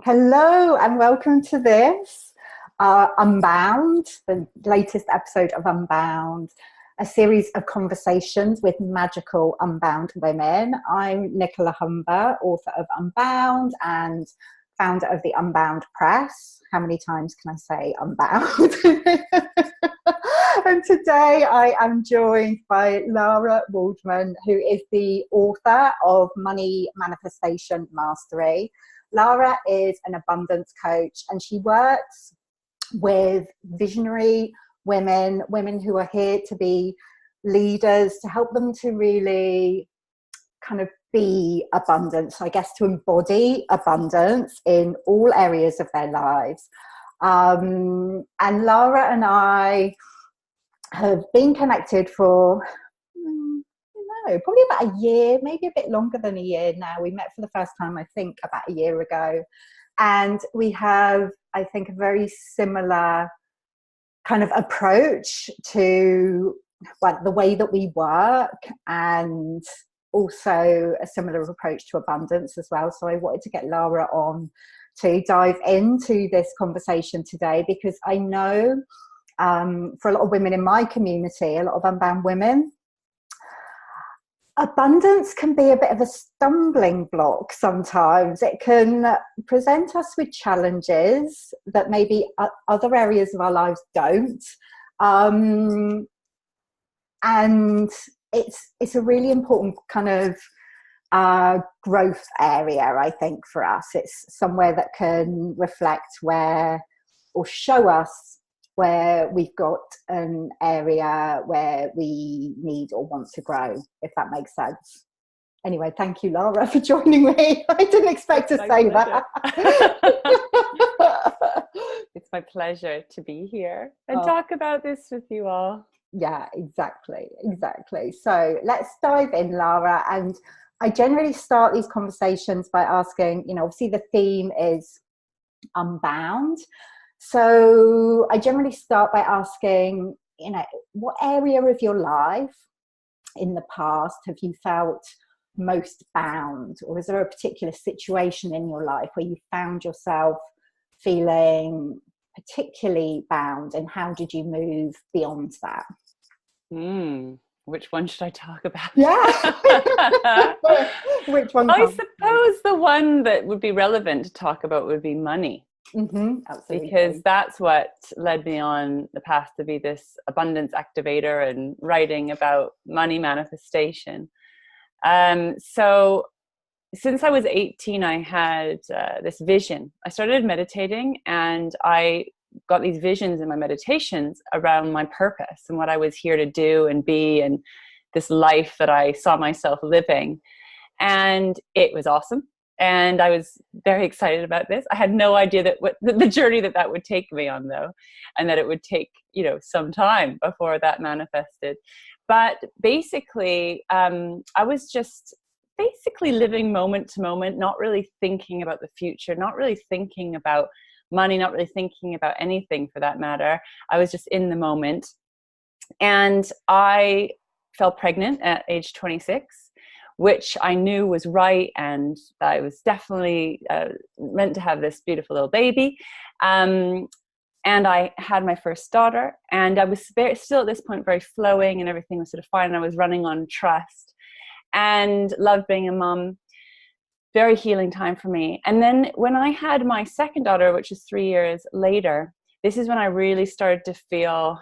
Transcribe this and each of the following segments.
Hello and welcome to this Unbound, the latest episode of Unbound, a series of conversations with magical unbound women. I'm Nicola Humber, author of Unbound and founder of the Unbound Press. How many times can I say Unbound? And today I am joined by Lara Waldman, who is the author of Money Manifestation Mastery. Lara is an abundance coach and she works with visionary women who are here to be leaders, to help them to really kind of be abundance, I guess, to embody abundance in all areas of their lives. And Lara and I have been connected for probably about a year, maybe a bit longer than a year now. We met for the first time, I think, about a year ago. And we have, I think, a very similar kind of approach to the way that we work, and also a similar approach to abundance as well. So I wanted to get Lara on to dive into this conversation today, because I know for a lot of women in my community, a lot of unbound women, abundance can be a bit of a stumbling block sometimes. It can present us with challenges that maybe other areas of our lives don't. And it's a really important kind of growth area, I think, for us. It's somewhere that can reflect where, or show us where we've got an area where we need or want to grow, if that makes sense. Anyway, thank you, Lara, for joining me. I didn't expect to say that. It's my pleasure to be here and talk about this with you all. Yeah, exactly. So let's dive in, Lara. And I generally start these conversations by asking, obviously the theme is unbound. So I generally start by asking, what area of your life in the past have you felt most bound? Or is there a particular situation in your life where you found yourself feeling particularly bound, and how did you move beyond that? Which one should I talk about? Yeah. Which one? I suppose the one that would be relevant to talk about would be money. Mm-hmm, absolutely. Because that's what led me on the path to be this abundance activator and writing about money manifestation. So since I was 18, I had this vision. I started meditating, and I got these visions in my meditations around my purpose and what I was here to do and be, and this life that I saw myself living. And it was awesome. And I was very excited about this. I had no idea that the journey that would take me on, though, and that it would take, some time before that manifested. But basically, I was just living moment to moment, not really thinking about the future, not really thinking about money, not really thinking about anything for that matter. I was just in the moment. And I fell pregnant at age 26. Which I knew was right, and I was definitely meant to have this beautiful little baby. And I had my first daughter, and I was still at this point very flowing, and everything was sort of fine, and I was running on trust and loved being a mum. Very healing time for me. And then when I had my second daughter, which is 3 years later, this is when I really started to feel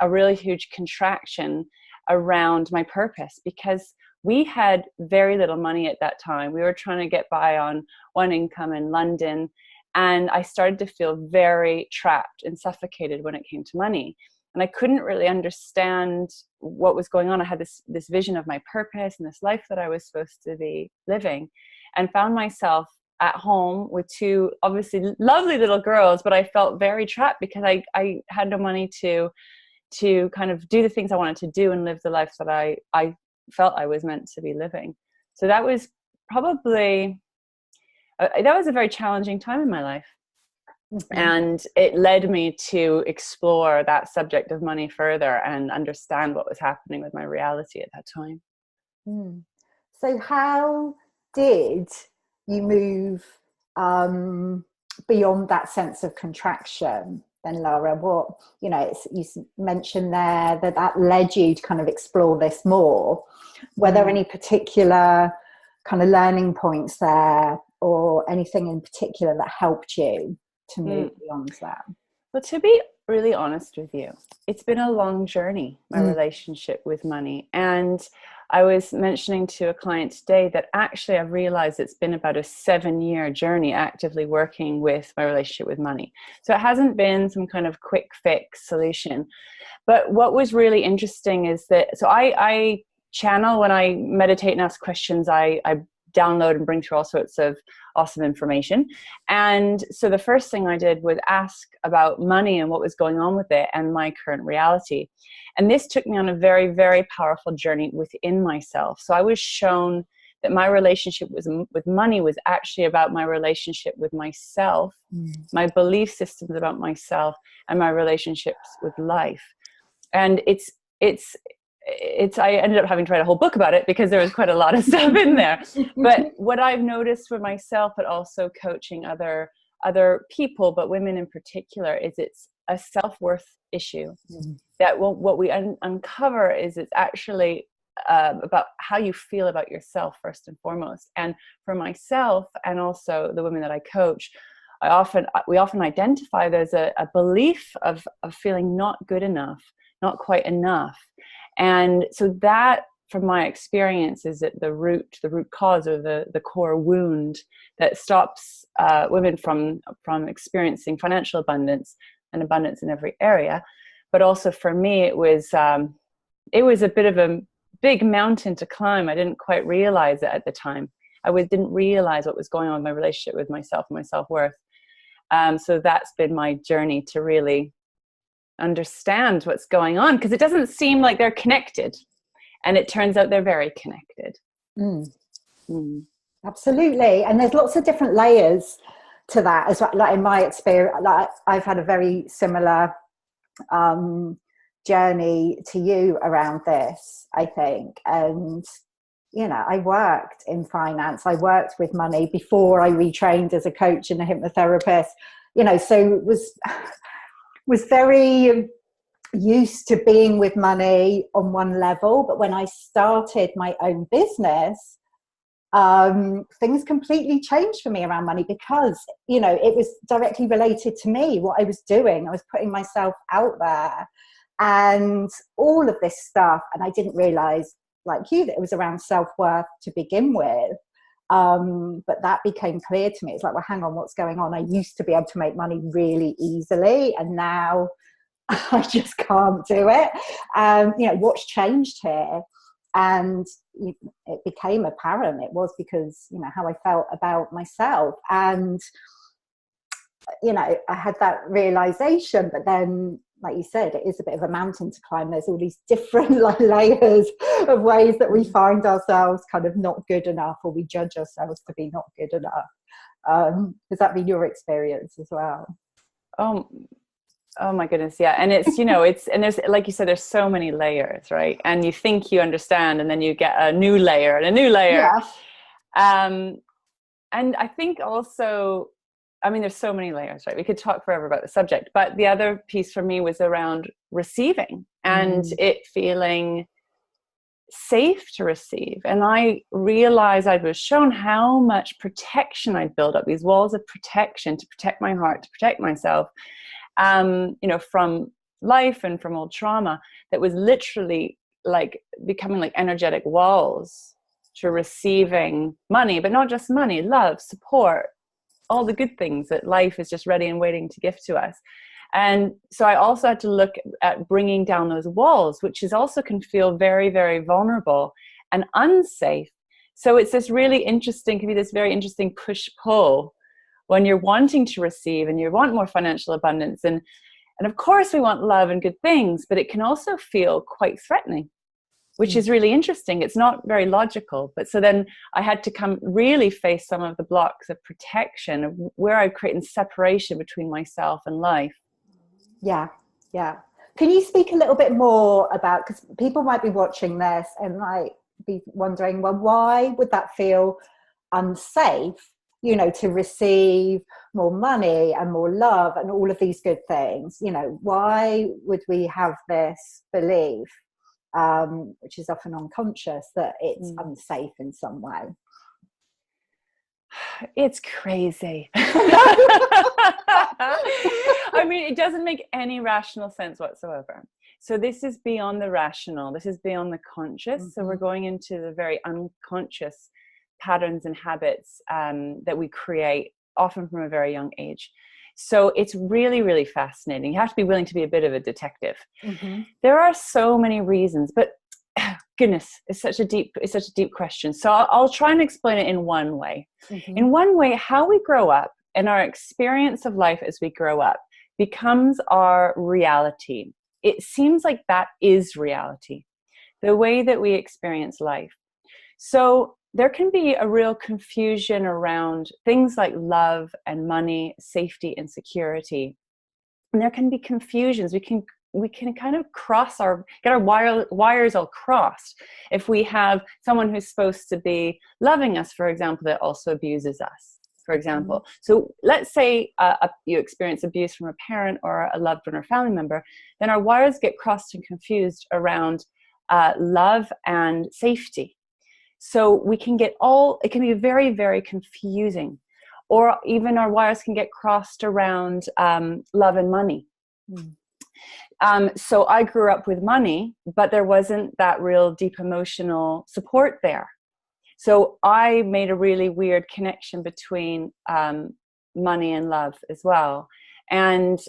a really huge contraction around my purpose, because we had very little money at that time. We were trying to get by on one income in London. And I started to feel very trapped and suffocated when it came to money. And I couldn't really understand what was going on. I had this vision of my purpose and this life that I was supposed to be living, and found myself at home with two obviously lovely little girls, but I felt very trapped because I had no money to kind of do the things I wanted to do and live the life that I felt I was meant to be living. So that was probably that was a very challenging time in my life. Mm-hmm. And it led me to explore that subject of money further and understand what was happening with my reality at that time. So how did you move beyond that sense of contraction, then Lara, what, you know, you mentioned there that led you to kind of explore this more. Were there any particular kind of learning points there, or anything in particular that helped you to move beyond that? Well, to be really honest with you, it's been a long journey, my relationship with money. And I was mentioning to a client today that actually I've realized it's been about a 7-year journey actively working with my relationship with money. So it hasn't been some kind of quick fix solution. But what was really interesting is that, so I channel when I meditate and ask questions, I download and bring through all sorts of awesome information. And so the first thing I did was ask about money and what was going on with it and my current reality. And this took me on a very, very powerful journey within myself. So I was shown that my relationship with money was actually about my relationship with myself, my belief systems about myself, and my relationships with life. And I ended up having to write a whole book about it because there was quite a lot of stuff in there. But what I've noticed for myself, but also coaching other people, but women in particular, is it's a self-worth issue. That what we uncover is it's actually about how you feel about yourself first and foremost. And for myself, and also the women that I coach, we often identify there's a belief of feeling not good enough, not quite enough. And so that, from my experience, is that the root cause, or the core wound that stops women from experiencing financial abundance and abundance in every area. But also for me, it was a bit of a big mountain to climb. I didn't quite realize it at the time. Didn't realize what was going on in my relationship with myself and my self-worth. So that's been my journey to really understand what's going on, because it doesn't seem like they're connected, and it turns out they're very connected. Absolutely. And there's lots of different layers to that as well. Like in my experience, like I've had a very similar journey to you around this, I think. And you know, I worked in finance, I worked with money before I retrained as a coach and a hypnotherapist, you know, so was very used to being with money on one level. But when I started my own business, things completely changed for me around money, because, you know, it was directly related to me, what I was doing. I was putting myself out there and all of this stuff. And I didn't realize, like you, that it was around self-worth to begin with. But that became clear to me. It's like, well, hang on, what's going on? I used to be able to make money really easily, and now I just can't do it. You know, what's changed here? And it became apparent. It was because, you know, how I felt about myself. And, you know, I had that realization, but then, like you said, it is a bit of a mountain to climb. There's all these different like layers of ways that we find ourselves kind of not good enough, or we judge ourselves to be not good enough. Has that been your experience as well? Oh my goodness, yeah. And it's, you know, and there's, like you said, there's so many layers, right? And you think you understand, and then you get a new layer and a new layer. Yeah. And I think also, I mean, there's so many layers, right? We could talk forever about the subject, but the other piece for me was around receiving and it feeling safe to receive. And I realized I was shown how much protection I'd built up, these walls of protection to protect my heart, to protect myself, you know, from life and from old trauma, that was literally like becoming like energetic walls to receiving money, but not just money, love, support, all the good things that life is just ready and waiting to give to us. And so I also had to look at bringing down those walls, which is also can feel very, very vulnerable and unsafe. So it's this really interesting, can be this very interesting push-pull when you're wanting to receive and you want more financial abundance. And of course we want love and good things, but it can also feel quite threatening, which is really interesting. It's not very logical. But so then I had to really face some of the blocks of protection, of where I create separation between myself and life. Yeah, yeah. Can you speak a little bit more about, because people might be watching this and might be wondering, well, why would that feel unsafe? you know, to receive more money and more love and all of these good things. You know, why would we have this belief, which is often unconscious, that it's unsafe in some way? It's crazy. I mean, it doesn't make any rational sense whatsoever. So this is beyond the rational. This is beyond the conscious. So we're going into the very unconscious patterns and habits that we create, often from a very young age. So it's really, really fascinating. You have to be willing to be a bit of a detective. There are so many reasons, but goodness, it's such a deep question. So I'll try and explain it in one way. In one way, how we grow up and our experience of life as we grow up becomes our reality. It seems like that is reality, the way that we experience life. So there can be a real confusion around things like love and money, safety and security. And there can be confusions. We can kind of get our wires all crossed if we have someone who's supposed to be loving us, for example, that also abuses us, for example. So let's say you experience abuse from a parent or a loved one or family member, then our wires get crossed and confused around love and safety. So we can it can be very, very confusing. Or even our wires can get crossed around love and money. So I grew up with money, but there wasn't that real deep emotional support there. So I made a really weird connection between money and love as well. And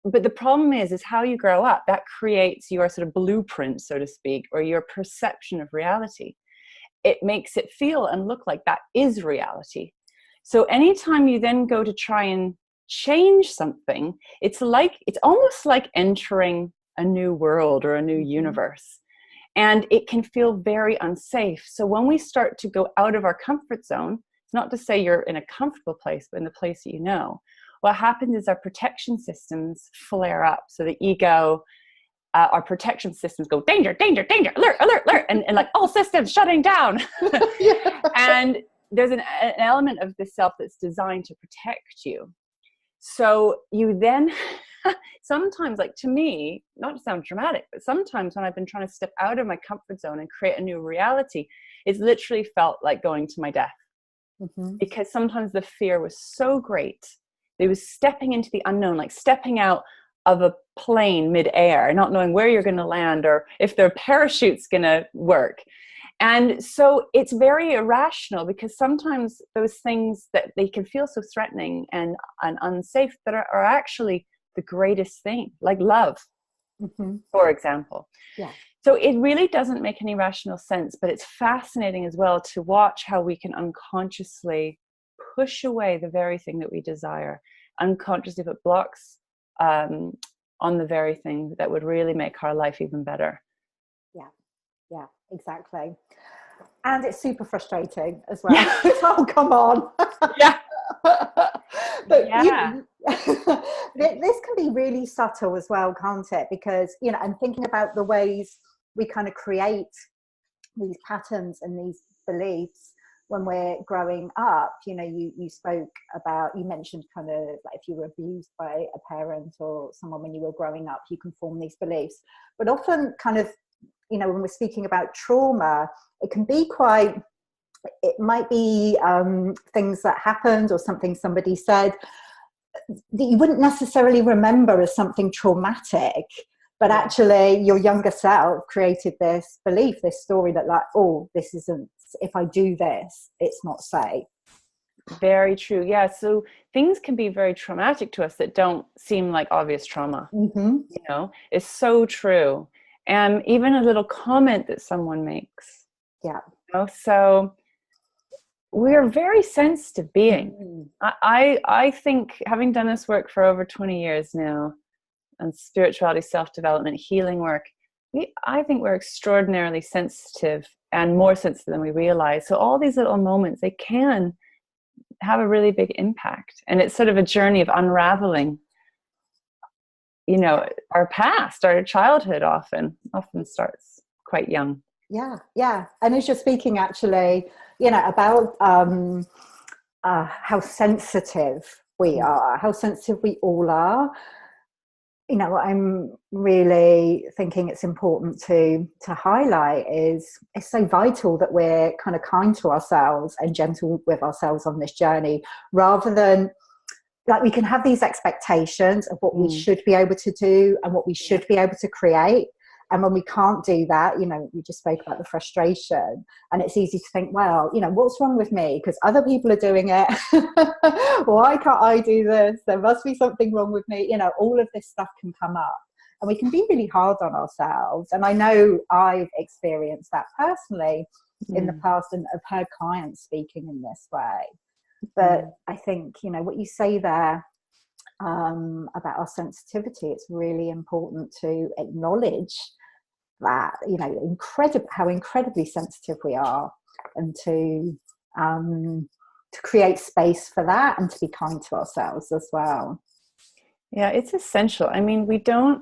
but the problem is how you grow up, that creates your sort of blueprint, so to speak, or your perception of reality. It makes it feel and look like that is reality. So anytime you then go to try and change something, it's almost like entering a new world or a new universe. And it can feel very unsafe. So when we start to go out of our comfort zone, it's not to say you're in a comfortable place, but in the place that you know, what happens is our protection systems flare up. So the ego, our protection systems go, danger, danger, danger, alert, alert, alert, and like all systems shutting down. And there's an element of the self that's designed to protect you. So you then, sometimes, like to me, not to sound dramatic, but sometimes when I've been trying to step out of my comfort zone and create a new reality, it's literally felt like going to my death. Because sometimes the fear was so great. It was stepping into the unknown, like stepping out of a plane mid-air, not knowing where you're going to land or if their parachute's going to work. And so it's very irrational, because sometimes those things that they can feel so threatening and unsafe that are actually the greatest thing, like love, for example. So it really doesn't make any rational sense, but it's fascinating as well to watch how we can unconsciously push away the very thing that we desire, unconsciously put blocks on the very thing that would really make our life even better. Yeah, exactly. And it's super frustrating as well. Oh, come on. But this can be really subtle as well, can't it? Because, you know, I'm thinking about the ways we kind of create these patterns and these beliefs when we're growing up. You know, you spoke about, you mentioned kind of like if you were abused by a parent or someone when you were growing up, you can form these beliefs. But often kind of, you know, when we're speaking about trauma, it can be it might be things that happened or something somebody said that you wouldn't necessarily remember as something traumatic, but actually your younger self created this belief, this story that like, oh, this isn't, if I do this, it's not safe. Very true. Yeah. So things can be very traumatic to us that don't seem like obvious trauma. You know, it's so true. And even a little comment that someone makes. You know? So we're very sensitive beings. I think, having done this work for over 20 years now, and spirituality, self-development, healing work, I think we're extraordinarily sensitive, and more sensitive than we realize. So all these little moments, they can have a really big impact. And it's sort of a journey of unraveling, you know, our past, our childhood often starts quite young. Yeah. And as you're speaking, actually, about how sensitive we are, how sensitive we all are. What I'm really thinking it's important to highlight is it's so vital that we're kind of kind to ourselves and gentle with ourselves on this journey, rather than like we can have these expectations of what we should be able to do and what we should be able to create. And when we can't do that, you just spoke about the frustration, and it's easy to think, well, what's wrong with me? Because other people are doing it. Why can't I do this? There must be something wrong with me. All of this stuff can come up, and we can be really hard on ourselves. And I know I've experienced that personally in the past, and I've heard clients speaking in this way. But I think, what you say there about our sensitivity, it's really important to acknowledge that, how incredibly sensitive we are, and to create space for that, and to be kind to ourselves as well. Yeah, it's essential. I mean,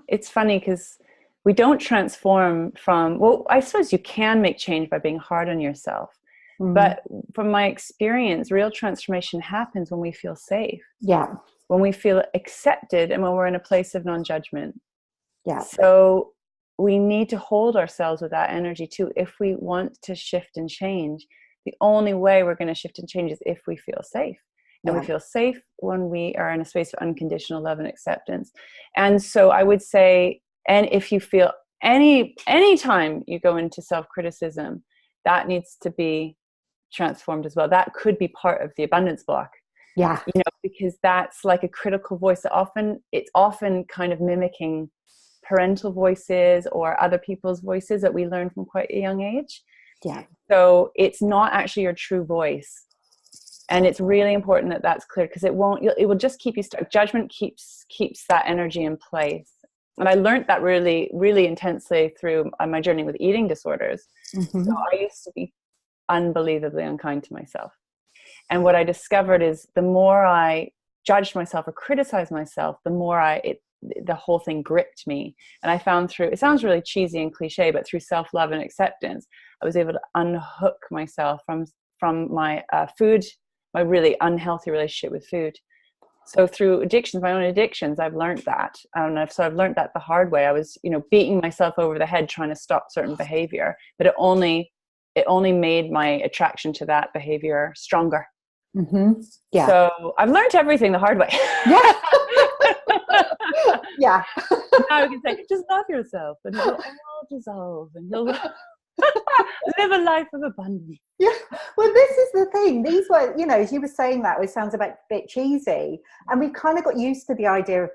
it's funny because we don't transform from, well, I suppose you can make change by being hard on yourself. But from my experience, real transformation happens when we feel safe. Yeah. When we feel accepted, and when we're in a place of non-judgment. Yeah. So we need to hold ourselves with that energy too. If we want to shift and change, the only way we're going to shift and change is if we feel safe. And we feel safe when we are in a space of unconditional love and acceptance. And so I would say, and if you feel any time you go into self-criticism, that needs to be transformed as well. That could be part of the abundance block. Yeah. Because that's like a critical voice. It's often kind of mimicking parental voices or other people's voices that we learn from quite a young age. Yeah. So it's not actually your true voice. And it's really important that that's clear, because it will just keep you stuck. Judgment keeps that energy in place. And I learned that really, really intensely through my journey with eating disorders. So I used to be unbelievably unkind to myself. And what I discovered is the more I judged myself or criticized myself, the more the whole thing gripped me. And I found it sounds really cheesy and cliche, but through self-love and acceptance, I was able to unhook myself from my food, my really unhealthy relationship with food. So through my own addictions, I've learned that. So I've learned that the hard way. I was, beating myself over the head trying to stop certain behavior, but it only made my attraction to that behavior stronger. Yeah. So I've learned everything the hard way. Yeah. Yeah. Now we can say, just love yourself, and it'll all dissolve, and you'll live a life of abundance. Yeah. Well, this is the thing. These were, as you were saying that, it sounds a bit cheesy, and we've kind of got used to the idea of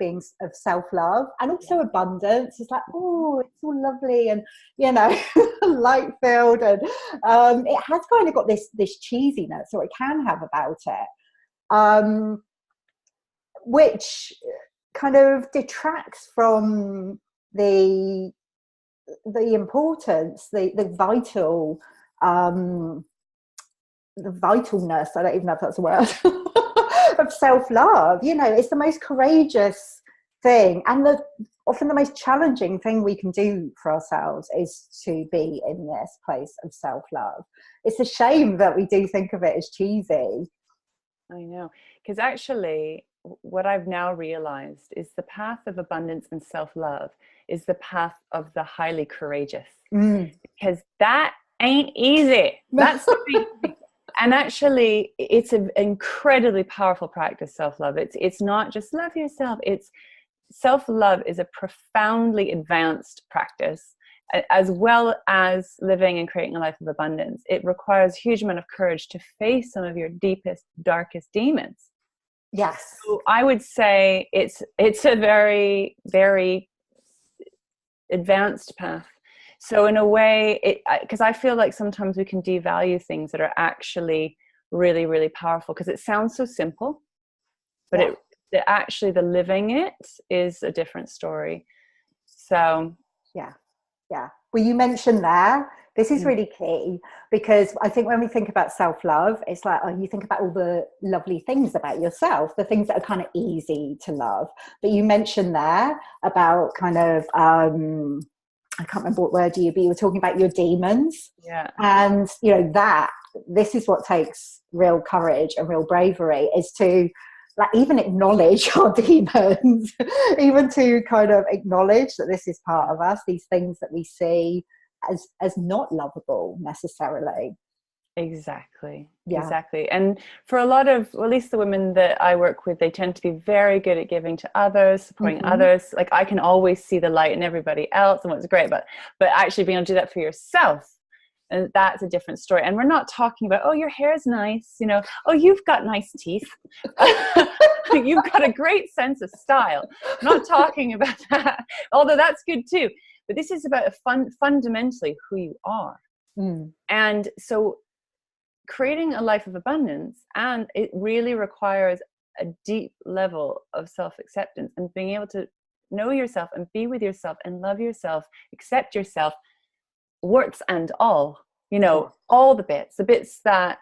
self-love and also abundance. It's like, oh, it's all lovely and light filled, and it has kind of got this cheesiness, or it can have about it, which kind of detracts from the importance, the vital, the vitalness, I don't even know if that's a word, of self-love. It's the most courageous thing, and often the most challenging thing we can do for ourselves is to be in this place of self-love. It's a shame that we do think of it as cheesy. I know, because actually what I've now realized is the path of abundance and self-love is the path of the highly courageous, because that ain't easy. That's the big thing. And actually it's an incredibly powerful practice, self-love. It's not just love yourself. It's self-love is a profoundly advanced practice, as well as living and creating a life of abundance. It requires a huge amount of courage to face some of your deepest, darkest demons. Yes. So I would say it's a very, very advanced path. So in a way, because I feel like sometimes we can devalue things that are actually really, really powerful, because it sounds so simple, but actually the living it is a different story. So yeah. Well, you mentioned there, this is really key, because I think when we think about self-love, it's like, you think about all the lovely things about yourself, the things that are kind of easy to love. But you mentioned there about kind of, I can't remember what word but you were talking about your demons. Yeah. And, that this is what takes real courage and real bravery, is to like even acknowledge our demons, even to kind of acknowledge that this is part of us, these things that we see as not lovable necessarily. Exactly. Yeah. Exactly. And for a lot of, well, at least the women that I work with, they tend to be very good at giving to others, supporting others. Like I can always see the light in everybody else and what's great, but actually being able to do that for yourself, and that's a different story. And we're not talking about, oh, your hair is nice, you know, oh, you've got nice teeth. You've got a great sense of style. I'm not talking about that, although that's good too. But this is about fundamentally who you are. And so creating a life of abundance, and it really requires a deep level of self-acceptance and being able to know yourself and be with yourself and love yourself, accept yourself, warts and all, you know, all the bits that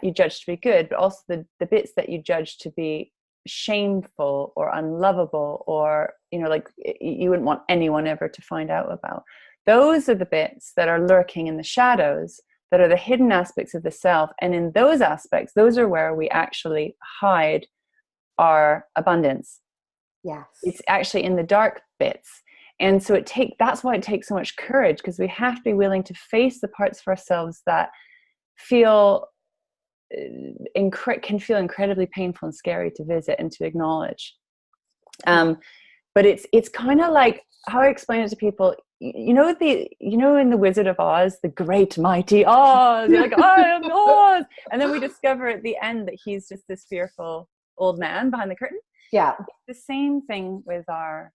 you judge to be good, but also the bits that you judge to be shameful or unlovable, or, you know, like you wouldn't want anyone ever to find out about. Those are the bits that are lurking in the shadows, that are the hidden aspects of the self. And in those aspects, those are where we actually hide our abundance. Yes. It's actually in the dark bits. And so that's why it takes so much courage, because we have to be willing to face the parts of ourselves that can feel incredibly painful and scary to visit and to acknowledge. But it's kind of like how I explain it to people. You know, in the Wizard of Oz, the great mighty Oz, you're like, I am Oz, and then we discover at the end that he's just this fearful old man behind the curtain. Yeah, it's the same thing with our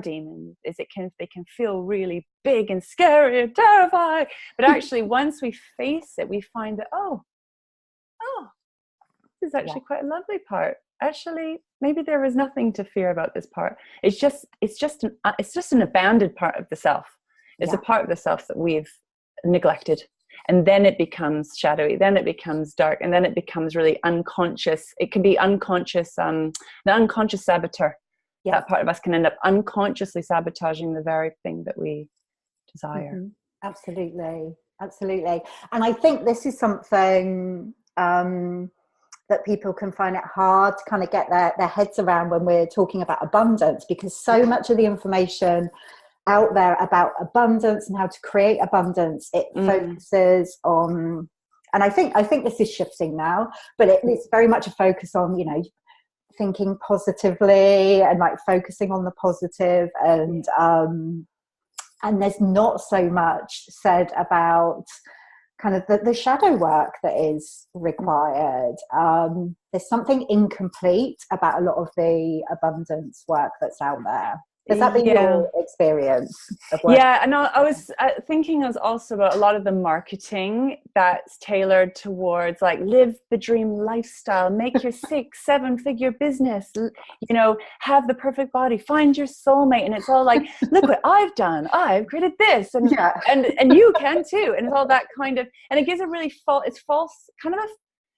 demons. Is they can feel really big and scary and terrifying, but actually once we face it, we find that oh, this is actually quite a lovely part. Actually, maybe there was nothing to fear about this part. It's just an abandoned part of the self. It's a part of the self that we've neglected, and then it becomes shadowy. Then it becomes dark, and then it becomes really unconscious. It can be unconscious. The unconscious saboteur. Yeah. That part of us can end up unconsciously sabotaging the very thing that we desire. Absolutely, absolutely. And I think this is something that people can find it hard to kind of get their heads around when we're talking about abundance, because so much of the information out there about abundance and how to create abundance, it focuses on, and I think this is shifting now, but it's very much a focus on, you know, thinking positively and like focusing on the positive, and there's not so much said about kind of the shadow work that is required. There's something incomplete about a lot of the abundance work that's out there. Has that been your experience of work? Yeah, and I was thinking also about a lot of the marketing that's tailored towards like live the dream lifestyle, make your 6-7 figure business, you know, have the perfect body, find your soulmate, and it's all like, look what I've done, I've created this, and you can too, and it's all that kind of, and it gives a really false kind of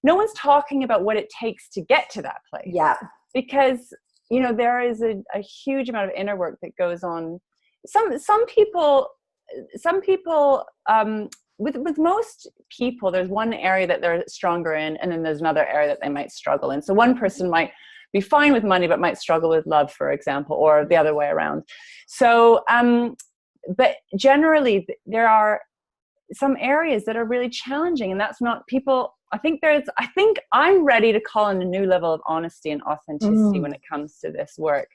no one's talking about what it takes to get to that place. Yeah, because you know, there is a huge amount of inner work that goes on. Some people, with most people, there's one area that they're stronger in, and then there's another area that they might struggle in. So one person might be fine with money, but might struggle with love, for example, or the other way around. So, but generally, there are some areas that are really challenging, and that's not people. I think I'm ready to call in a new level of honesty and authenticity when it comes to this work,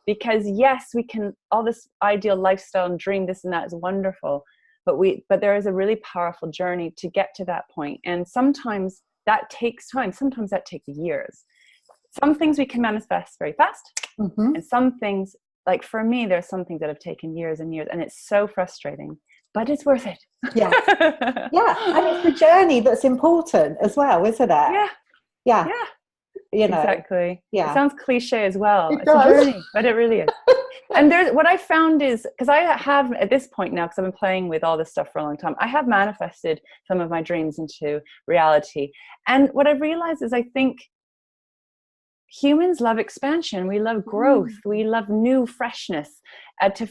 because yes, we can, all this ideal lifestyle and dream, this and that is wonderful, but there is a really powerful journey to get to that point. And sometimes that takes time. Sometimes that takes years. Some things we can manifest very fast. And some things, like for me, there's some things that have taken years and years, and it's so frustrating. But it's worth it. Yeah. And it's the journey that's important as well, isn't it? Yeah. You know. Exactly. Yeah. It sounds cliche as well. It's a journey, but it really is. And what I found is, because I have at this point now, because I've been playing with all this stuff for a long time, I have manifested some of my dreams into reality. And what I've realized is I think humans love expansion. We love growth. We love new freshness, to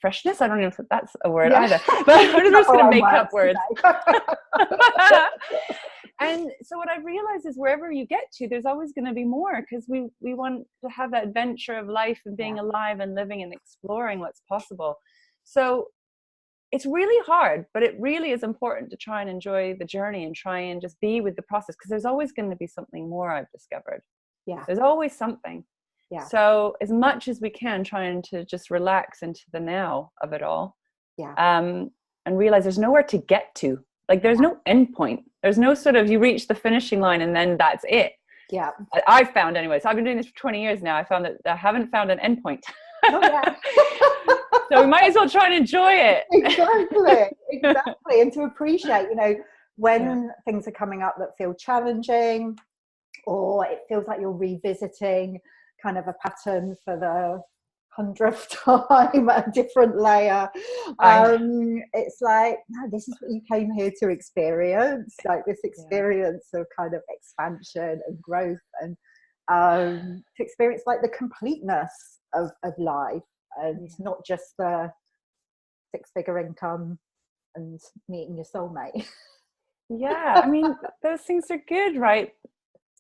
freshness. I don't know if that's a word Yeah. either, but I'm just going to make up words. Today. And so what I've realized is wherever you get to, there's always going to be more, because we want to have that adventure of life and being alive and living and exploring what's possible. So it's really hard, but it really is important to try and enjoy the journey and try and just be with the process, because there's always going to be something more, I've discovered. Yeah. There's always something. Yeah. So as much as we can, trying to just relax into the now of it all. Yeah. And realize there's nowhere to get to. Like there's no end point. There's no sort of, you reach the finishing line and then that's it. Yeah. I've found anyway. So I've been doing this for 20 years now. I found that I haven't found an end point. Oh, yeah. So we might as well try and enjoy it. Exactly. And to appreciate, you know, when things are coming up that feel challenging, or it feels like you're revisiting kind of a pattern for the 100th time, a different layer. It's like, no, this is what you came here to experience, like this experience of kind of expansion and growth, and to experience like the completeness of life, and not just the 6-figure income and meeting your soulmate. Yeah, I mean, those things are good, right?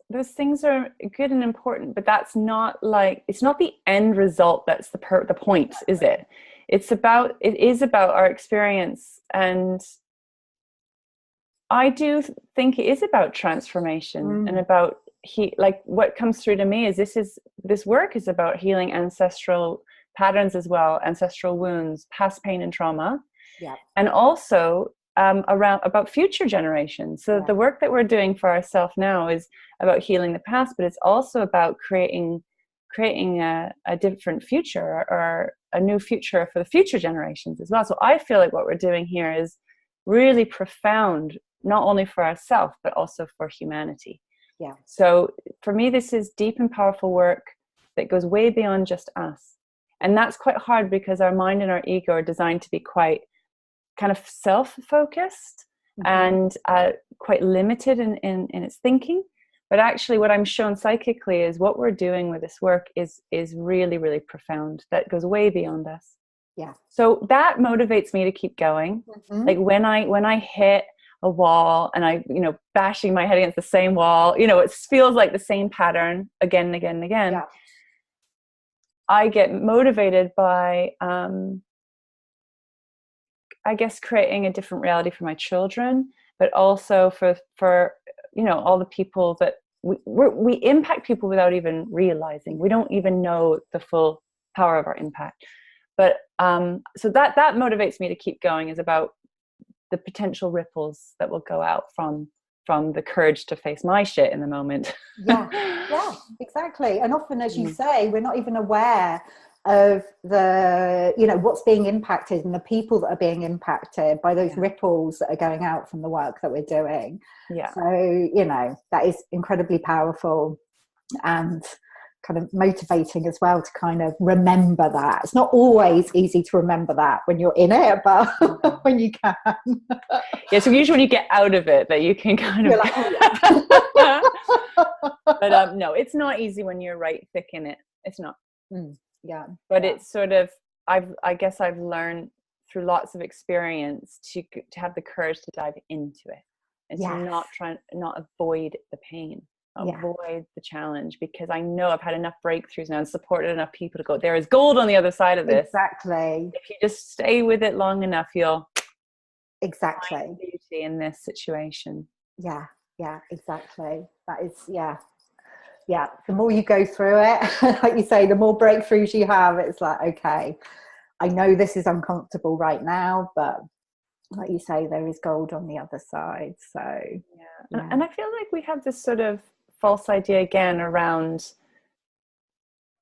Those things are good and important, but that's not like, it's not the end result that's the point, is it? It is about our experience. And I do think it is about transformation and about like what comes through to me is this work is about healing ancestral patterns as well, ancestral wounds, past pain and trauma, and also about future generations. So the work that we're doing for ourselves now is about healing the past, but it's also about creating a different future, or a new future for the future generations as well. So I feel like what we're doing here is really profound, not only for ourselves, but also for humanity. Yeah. So for me, this is deep and powerful work that goes way beyond just us. And that's quite hard, because our mind and our ego are designed to be quite kind of self-focused and quite limited in its thinking. But actually what I'm shown psychically is what we're doing with this work is really, really profound. That goes way beyond us. Yeah. So that motivates me to keep going. Like when I hit a wall and I, bashing my head against the same wall, it feels like the same pattern again and again and again. Yeah. I get motivated by, I guess, creating a different reality for my children, but also for all the people that we impact people without even realizing. We don't even know the full power of our impact. But so that motivates me to keep going, is about the potential ripples that will go out from the courage to face my shit in the moment. Yeah, exactly. And often, as you say, we're not even aware of the what's being impacted and the people that are being impacted by those ripples that are going out from the work that we're doing. So that is incredibly powerful and kind of motivating as well, to kind of remember that. It's not always easy to remember that when you're in it, but when you can. So usually when you get out of it, that you can kind of but no, it's not easy when you're right thick in it. It's not. But it's sort of, I guess I've learned through lots of experience to have the courage to dive into it, and to not avoid the pain, avoid the challenge, because I know I've had enough breakthroughs now and supported enough people to go, there is gold on the other side of this. Exactly. If you just stay with it long enough, you'll find beauty in this situation. Yeah, exactly. That is, the more you go through it, like you say, the more breakthroughs you have. It's like, okay, I know this is uncomfortable right now, but like you say, there is gold on the other side. So and I feel like we have this sort of false idea again around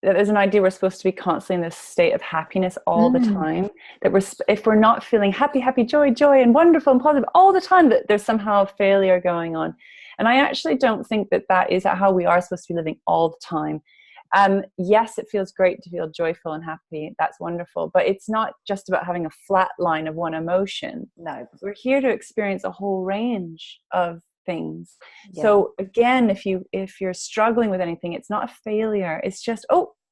that there's an idea we're supposed to be constantly in this state of happiness all the time, that if we're not feeling happy, joy and wonderful and positive all the time, that there's somehow a failure going on. And I actually don't think that is how we are supposed to be living all the time. Yes, it feels great to feel joyful and happy. That's wonderful. But it's not just about having a flat line of one emotion. No. We're here to experience a whole range of things. So again, if you're struggling with anything, it's not a failure. It's just,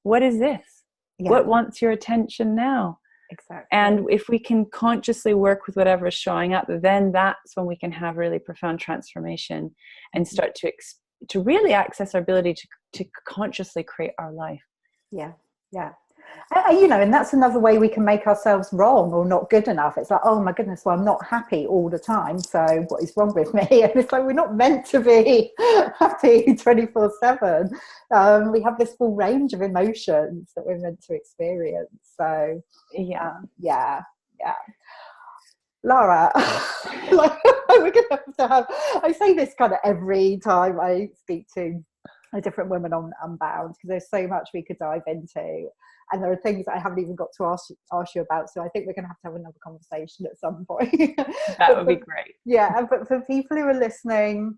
what is this? What wants your attention now? Exactly. And if we can consciously work with whatever is showing up, then that's when we can have really profound transformation and start to really access our ability to consciously create our life. Yeah, yeah. You know, and that's another way we can make ourselves wrong or not good enough. It's like, oh my goodness, well, I'm not happy all the time, so what is wrong with me? And it's like, we're not meant to be happy 24/7. We have this full range of emotions that we're meant to experience. So yeah. Lara, like, we're gonna have to have, I say this kind of every time I speak to a different woman on Unbound, because there's so much we could dive into, and there are things I haven't even got to ask you about, so I think we're going to have another conversation at some point. That would be great. Yeah, but for people who are listening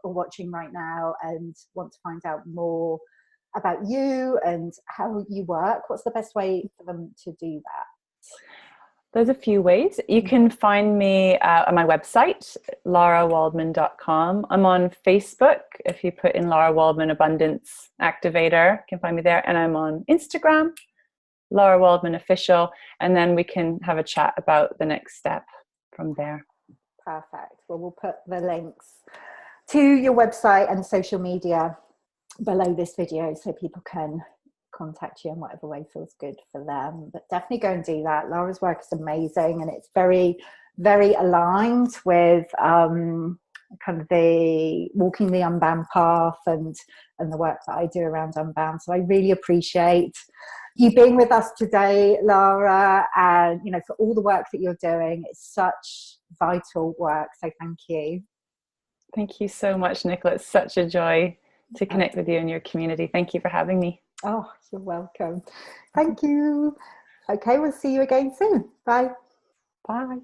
or watching right now and want to find out more about you and how you work, what's the best way for them to do that? There's a few ways. You can find me on my website, larawaldman.com. I'm on Facebook. If you put in Lara Waldman Abundance Activator, you can find me there. And I'm on Instagram, Lara Waldman Official. And then we can have a chat about the next step from there. Perfect. Well, we'll put the links to your website and social media below this video so people can contact you in whatever way feels good for them. But definitely go and do that. Lara's work is amazing, and it's very, very aligned with kind of the walking the unbound path and the work that I do around Unbound. So I really appreciate you being with us today, Lara, and you know, for all the work that you're doing. It's such vital work, so thank you. Thank you so much, Nicola. It's such a joy to connect with you and your community. Thank you for having me. Oh, you're welcome. Thank you. Okay, we'll see you again soon. Bye. Bye.